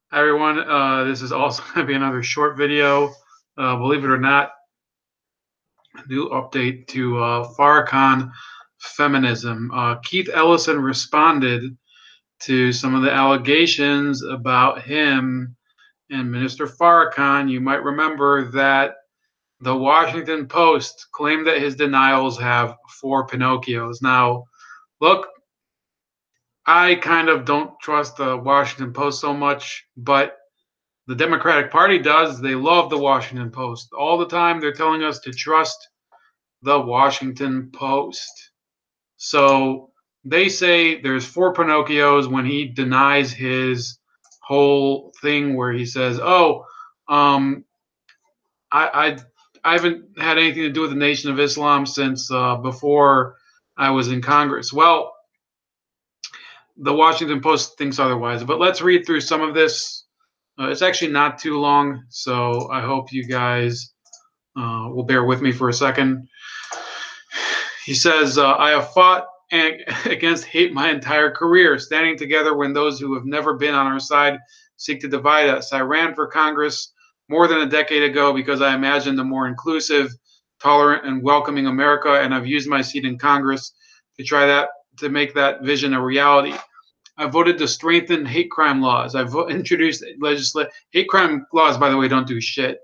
Hi everyone, this is also going to be another short video. Believe it or not, new update to Farrakhan feminism. Keith Ellison responded to some of the allegations about him and Minister Farrakhan. You might remember that the Washington Post claimed that his denials have four Pinocchios. Now, look, I kind of don't trust the Washington Post so much, but the Democratic Party does. They love the Washington Post. All the time they're telling us to trust the Washington Post. So they say there's four Pinocchios when he denies his whole thing where he says, "Oh, um, I haven't had anything to do with the Nation of Islam since before I was in Congress." Well, the Washington Post thinks otherwise. But let's read through some of this. It's actually not too long, so I hope you guys will bear with me for a second. He says, I have fought against hate my entire career, standing together when those who have never been on our side seek to divide us. I ran for Congress more than a decade ago because I imagined a more inclusive, tolerant, and welcoming America, and I've used my seat in Congress to make that vision a reality. I voted to strengthen hate crime laws. I've introduced hate crime laws, by the way, don't do shit.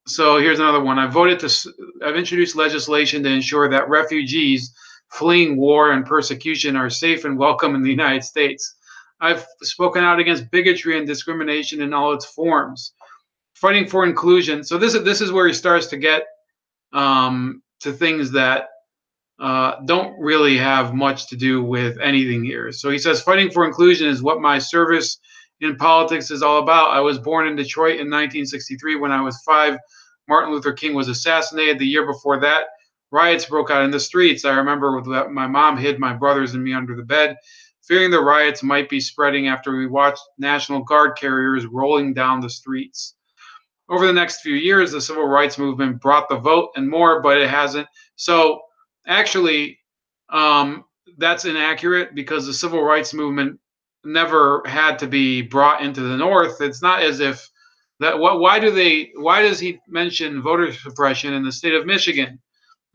So here's another one. I've introduced legislation to ensure that refugees fleeing war and persecution are safe and welcome in the United States. I've spoken out against bigotry and discrimination in all its forms. Fighting for inclusion. So this is where he starts to get to things that don't really have much to do with anything here. So he says, fighting for inclusion is what my service in politics is all about. I was born in Detroit in 1963. When I was 5, Martin Luther King was assassinated. The year before that, riots broke out in the streets. I remember my mom hid my brothers and me under the bed, fearing the riots might be spreading after we watched National Guard carriers rolling down the streets. Over the next few years, the civil rights movement brought the vote and more, but it hasn't. So actually, that's inaccurate because the civil rights movement never had to be brought into the North. It's not as if that. Why does he mention voter suppression in the state of Michigan?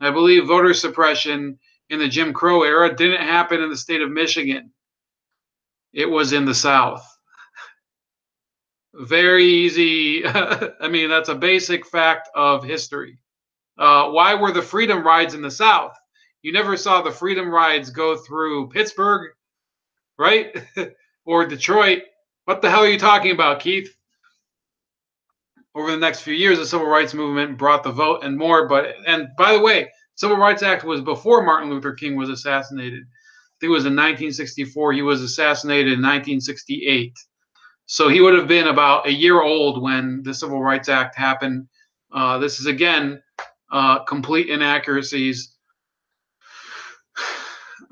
I believe voter suppression in the Jim Crow era didn't happen in the state of Michigan. It was in the South. Very easy. I mean, that's a basic fact of history. Why were the freedom rides in the South? You never saw the freedom rides go through Pittsburgh, right? Or Detroit. What the hell are you talking about, Keith? Over the next few years, the civil rights movement brought the vote and more. And by the way, Civil Rights Act was before Martin Luther King was assassinated. I think it was in 1964. He was assassinated in 1968. So he would have been about a year old when the Civil Rights Act happened. This is, again, complete inaccuracies.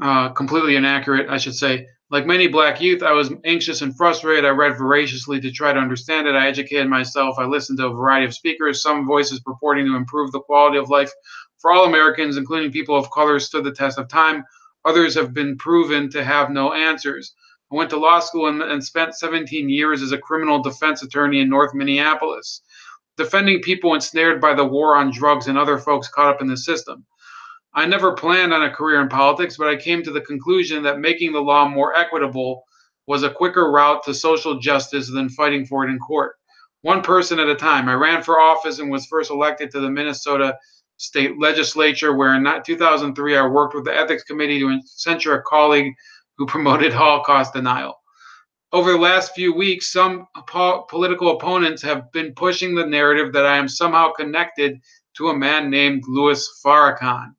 Completely inaccurate, I should say. Like many black youth, I was anxious and frustrated. I read voraciously to try to understand it. I educated myself. I listened to a variety of speakers. Some voices purporting to improve the quality of life for all Americans, including people of color, stood the test of time. Others have been proven to have no answers. I went to law school and spent 17 years as a criminal defense attorney in North Minneapolis, defending people ensnared by the war on drugs and other folks caught up in the system. I never planned on a career in politics, but I came to the conclusion that making the law more equitable was a quicker route to social justice than fighting for it in court. One person at a time. I ran for office and was first elected to the Minnesota State Legislature, where in 2003 I worked with the Ethics Committee to censure a colleague who promoted Holocaust denial. Over the last few weeks, some political opponents have been pushing the narrative that I am somehow connected to a man named Louis Farrakhan.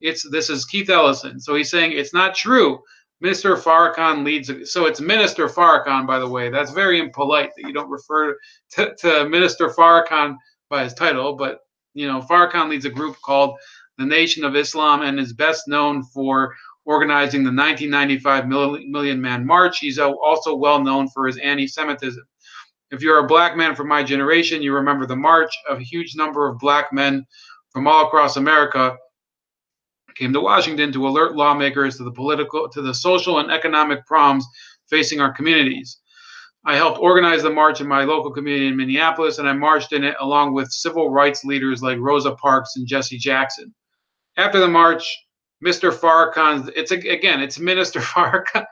This is Keith Ellison. So he's saying it's not true. Minister Farrakhan leads. So it's Minister Farrakhan, by the way. That's very impolite that you don't refer to Minister Farrakhan by his title. But, Farrakhan leads a group called the Nation of Islam and is best known for organizing the 1995 Million Man March. He's also well known for his anti-Semitism. If you're a black man from my generation, you remember the march. A huge number of black men from all across America came to Washington to alert lawmakers to the social and economic problems facing our communities. I helped organize the march in my local community in Minneapolis, and I marched in it along with civil rights leaders like Rosa Parks and Jesse Jackson. After the march, Mr. Farrakhan, it's Minister Farrakhan,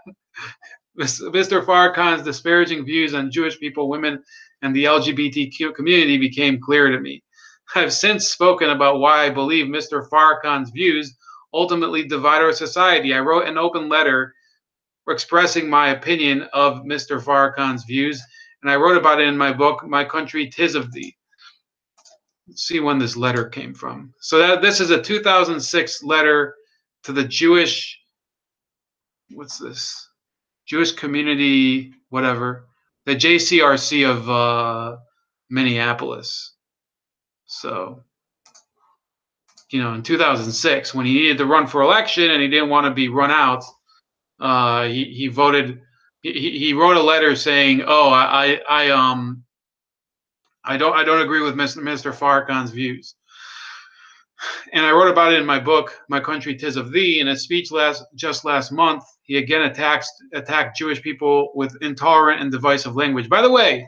Mr. Farrakhan's disparaging views on Jewish people, women, and the LGBTQ community became clear to me. I've since spoken about why I believe Mr. Farrakhan's views ultimately divide our society. I wrote an open letter expressing my opinion of Mr. Farrakhan's views, and I wrote about it in my book, My Country, 'Tis of Thee. Let's see when this letter came from. So this is a 2006 letter to the Jewish, what's this? Jewish community, whatever, the JCRC of Minneapolis. So, in 2006, when he needed to run for election and he didn't want to be run out, he voted. He wrote a letter saying, "Oh, I don't agree with Mr. Farrakhan's views." And I wrote about it in my book, My Country, 'Tis of Thee. In a speech just last month, he again attacked Jewish people with intolerant and divisive language. By the way,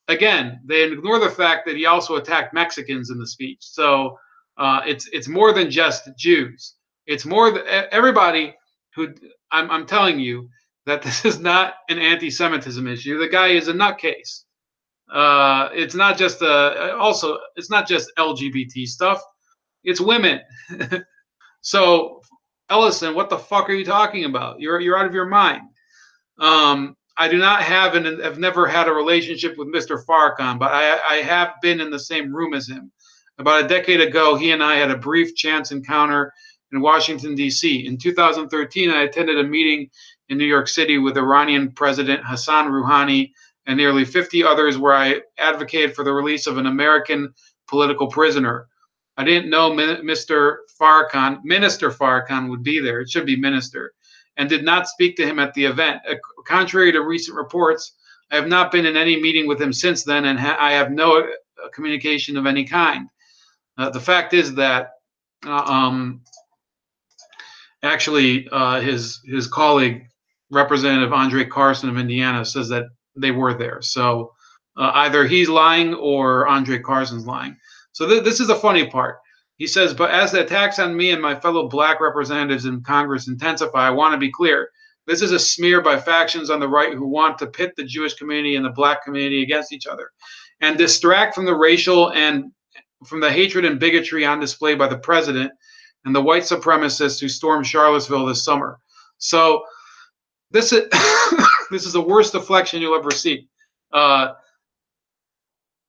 again, they ignore the fact that he also attacked Mexicans in the speech. So it's more than just Jews. It's more everybody who I'm telling you that this is not an anti-Semitism issue. The guy is a nutcase. It's not just it's not just LGBT stuff. It's women. So, Ellison, what the fuck are you talking about? You're out of your mind. I do not have and have never had a relationship with Mr. Farrakhan, but I have been in the same room as him. About a decade ago, he and I had a brief chance encounter in Washington, D.C. In 2013, I attended a meeting in New York City with Iranian President Hassan Rouhani and nearly 50 others where I advocated for the release of an American political prisoner. I didn't know Minister Farrakhan would be there. It should be minister, and did not speak to him at the event. Contrary to recent reports, I have not been in any meeting with him since then, and I have no communication of any kind. The fact is that actually his colleague, Representative Andre Carson of Indiana, says that they were there. So either he's lying or Andre Carson's lying. So this is the funny part. He says, but as the attacks on me and my fellow black representatives in Congress intensify, I want to be clear. This is a smear by factions on the right who want to pit the Jewish community and the black community against each other and distract from the racial and from the hatred and bigotry on display by the president and the white supremacists who stormed Charlottesville this summer. So this is this is the worst deflection you'll ever see.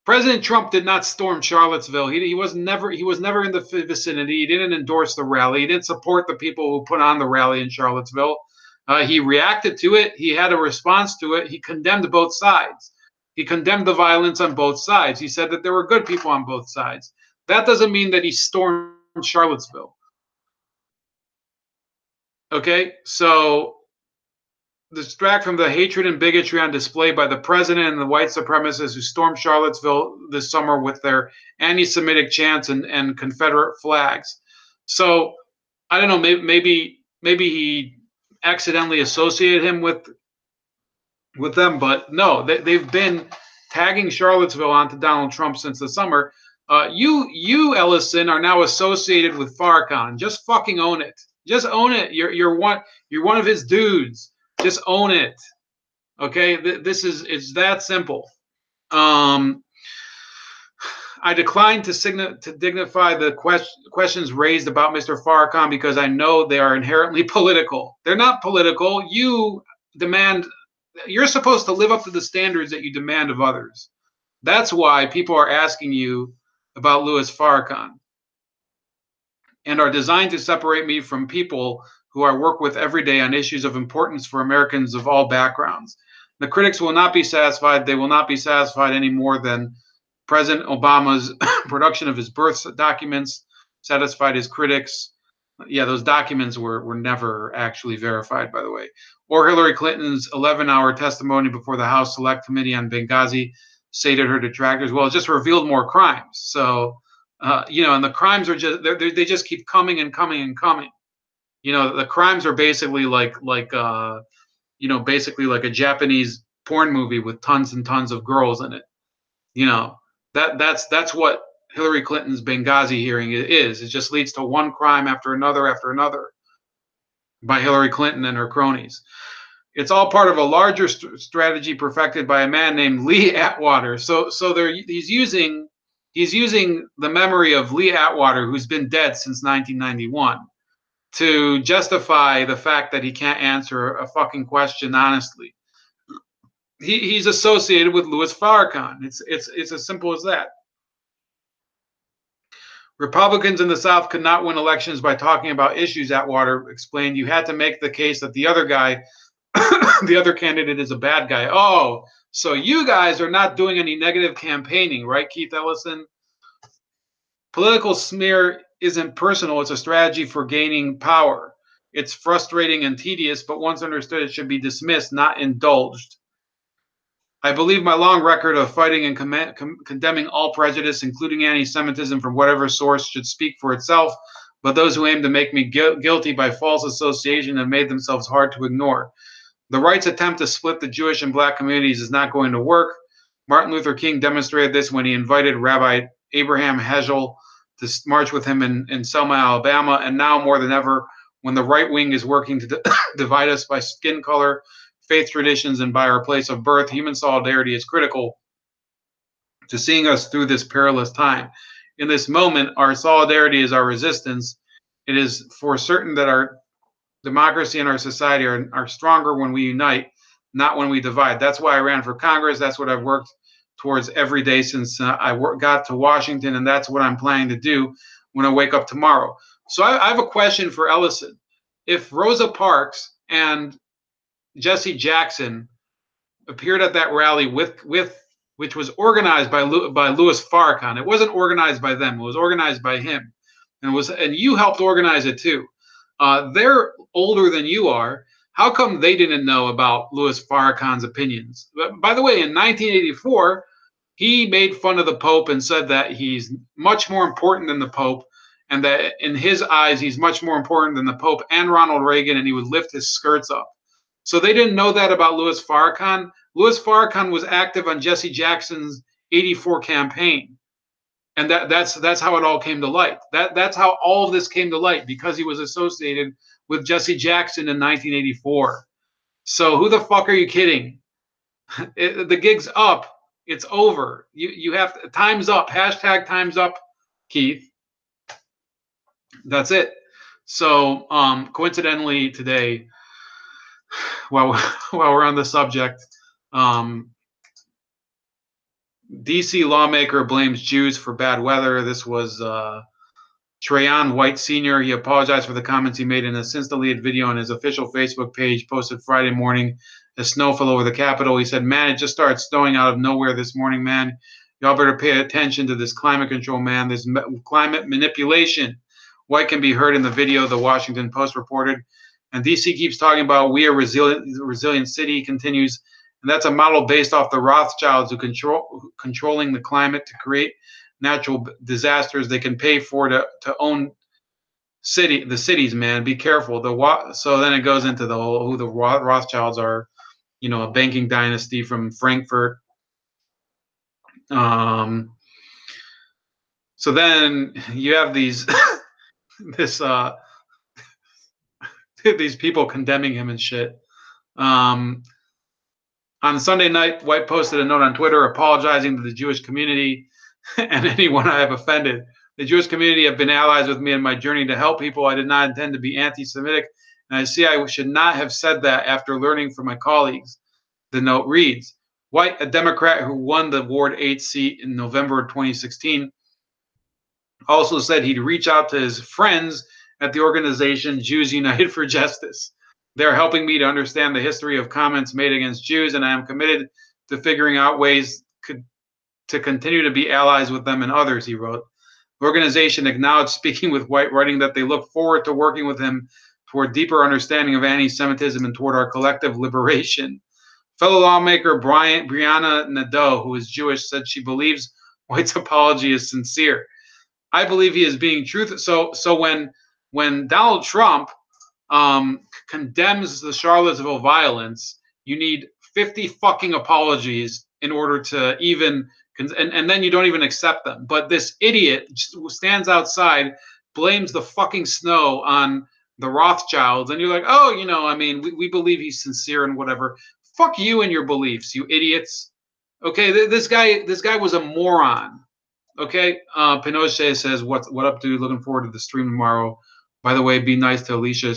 President Trump did not storm Charlottesville. He was never in the vicinity. He didn't endorse the rally. He didn't support the people who put on the rally in Charlottesville. He reacted to it. He had a response to it. He condemned both sides. He condemned the violence on both sides. He said that there were good people on both sides. That doesn't mean that he stormed Charlottesville. Okay, so distract from the hatred and bigotry on display by the president and the white supremacists who stormed Charlottesville this summer with their anti-Semitic chants and Confederate flags. So I don't know, maybe he accidentally associated him with them, but no, they've been tagging Charlottesville onto Donald Trump since the summer. You Ellison are now associated with Farrakhan. Just fucking own it. Just own it. You're one of his dudes. Just own it. Okay, it's that simple. I declined to dignify the questions raised about Mr. Farrakhan because I know they are inherently political. They're not political. You're supposed to live up to the standards that you demand of others. That's why people are asking you about Louis Farrakhan and are designed to separate me from people who I work with every day on issues of importance for Americans of all backgrounds. The critics will not be satisfied. They will not be satisfied any more than President Obama's production of his birth documents satisfied his critics. Yeah, those documents were never actually verified, by the way. Or Hillary Clinton's 11-hour testimony before the House Select Committee on Benghazi sated her detractors. Well, it just revealed more crimes. So, and the crimes are they just keep coming and coming and coming. The crimes are basically basically like a Japanese porn movie with tons and tons of girls in it. You know, that's what Hillary Clinton's Benghazi hearing is. It just leads to one crime after another by Hillary Clinton and her cronies. It's all part of a larger strategy perfected by a man named Lee Atwater. So he's using the memory of Lee Atwater, who's been dead since 1991, to justify the fact that he can't answer a fucking question honestly. He's associated with Louis Farrakhan. It's as simple as that. Republicans in the South could not win elections by talking about issues, Atwater explained. You had to make the case that the other guy, the other candidate, is a bad guy. Oh, so you guys are not doing any negative campaigning, right, Keith Ellison? Political smear isn't personal. It's a strategy for gaining power. It's frustrating and tedious, but once understood, it should be dismissed, not indulged. I believe my long record of fighting and condemning all prejudice, including anti-Semitism from whatever source, should speak for itself, but those who aim to make me guilty by false association have made themselves hard to ignore. The right's attempt to split the Jewish and black communities is not going to work. Martin Luther King demonstrated this when he invited Rabbi Abraham Heschel to march with him in Selma, Alabama, and now more than ever, when the right wing is working to divide us by skin color, faith traditions, and by our place of birth, human solidarity is critical to seeing us through this perilous time. In this moment, our solidarity is our resistance. It is for certain that our democracy and our society are stronger when we unite, not when we divide. That's why I ran for Congress. That's what I've worked towards every day since I got to Washington, and that's what I'm planning to do when I wake up tomorrow. So I have a question for Ellison. If Rosa Parks and Jesse Jackson appeared at that rally which was organized by Louis Farrakhan. It wasn't organized by them. It was organized by him, and you helped organize it too. They're older than you are. How come they didn't know about Louis Farrakhan's opinions? By the way, in 1984, he made fun of the Pope and said that he's much more important than the Pope, and that in his eyes, he's much more important than the Pope and Ronald Reagan, and he would lift his skirts up. So they didn't know that about Louis Farrakhan. Louis Farrakhan was active on Jesse Jackson's '84 campaign. And that's how it all came to light. That's how all of this came to light, because he was associated with Jesse Jackson in 1984. So who the fuck are you kidding? The gig's up. It's over. You have to, time's up. Hashtag time's up, Keith. That's it. So coincidentally today, while we're on the subject, DC lawmaker blames Jews for bad weather. This was Trayon White Sr. He apologized for the comments he made in a since deleted video on his official Facebook page posted Friday morning as snow fell over the Capitol. He said, "Man, it just started snowing out of nowhere this morning, man. Y'all better pay attention to this climate control, man. This climate manipulation." White can be heard in the video, the Washington Post reported. And DC keeps talking about we are resilient city, he continues. And that's a model based off the Rothschilds who controlling the climate to create natural disasters. They can pay for to own the cities, man. Be careful. So then it goes into who the Rothschilds are, a banking dynasty from Frankfurt. So then you have these these people condemning him and shit. On Sunday night, White posted a note on Twitter apologizing to the Jewish community and anyone I have offended. The Jewish community have been allies with me in my journey to help people. I did not intend to be anti-Semitic, and I see I should not have said that after learning from my colleagues. The note reads, White, a Democrat who won the Ward 8 seat in November 2016, also said he'd reach out to his friends at the organization Jews United for Justice. They're helping me to understand the history of comments made against Jews, and I am committed to figuring out ways to continue to be allies with them and others, he wrote. The organization acknowledged speaking with White, writing that they look forward to working with him toward deeper understanding of anti-Semitism and toward our collective liberation. Fellow lawmaker Brianna Nadeau, who is Jewish, said she believes White's apology is sincere. I believe he is being truthful. So when Donald Trump condemns the Charlottesville violence, you need 50 fucking apologies in order to even, and then you don't even accept them. But this idiot stands outside, blames the fucking snow on the Rothschilds, and you're like, oh, you know, I mean, we believe he's sincere and whatever. Fuck you and your beliefs, you idiots. Okay, this guy was a moron. Okay, Pinochet says, what up, dude? Looking forward to the stream tomorrow. By the way, be nice to Alicia.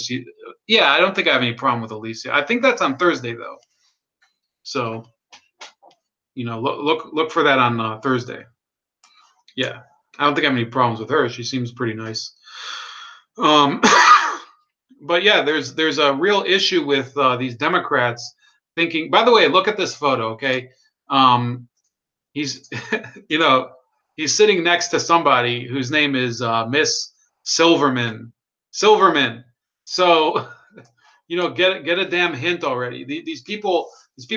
Yeah, I don't think I have any problem with Alicia. I think that's on Thursday though. So, you know, look for that on Thursday. Yeah, I don't think I have any problems with her. She seems pretty nice. But yeah, there's a real issue with these Democrats thinking. By the way, look at this photo. Okay, he's you know, he's sitting next to somebody whose name is Miss Silverman. So, you know, get a damn hint already. These people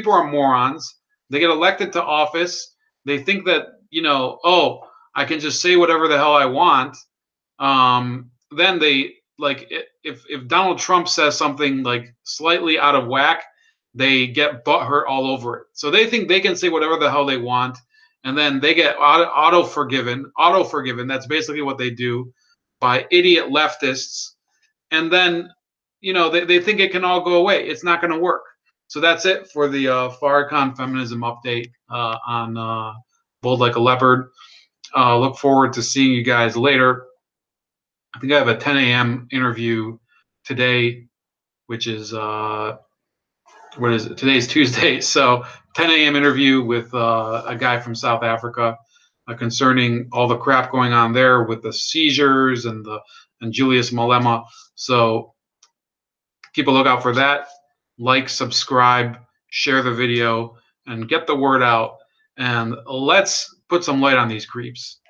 are morons. They get elected to office. They think that, you know, oh, I can just say whatever the hell I want. Then they, like, if Donald Trump says something like slightly out of whack, they get butthurt all over it. So they think they can say whatever the hell they want, and then they get auto forgiven. That's basically what they do by idiot leftists. And then, you know, they think it can all go away. It's not going to work. So that's it for the Farrakhan feminism update on Bold Like a Leopard. Look forward to seeing you guys later. I think I have a 10 a.m. interview today, which is what is it? Today's Tuesday, so 10 a.m. interview with a guy from South Africa concerning all the crap going on there with the seizures and Julius Malema. So keep a lookout for that. Like, subscribe, share the video, and get the word out. And let's put some light on these creeps.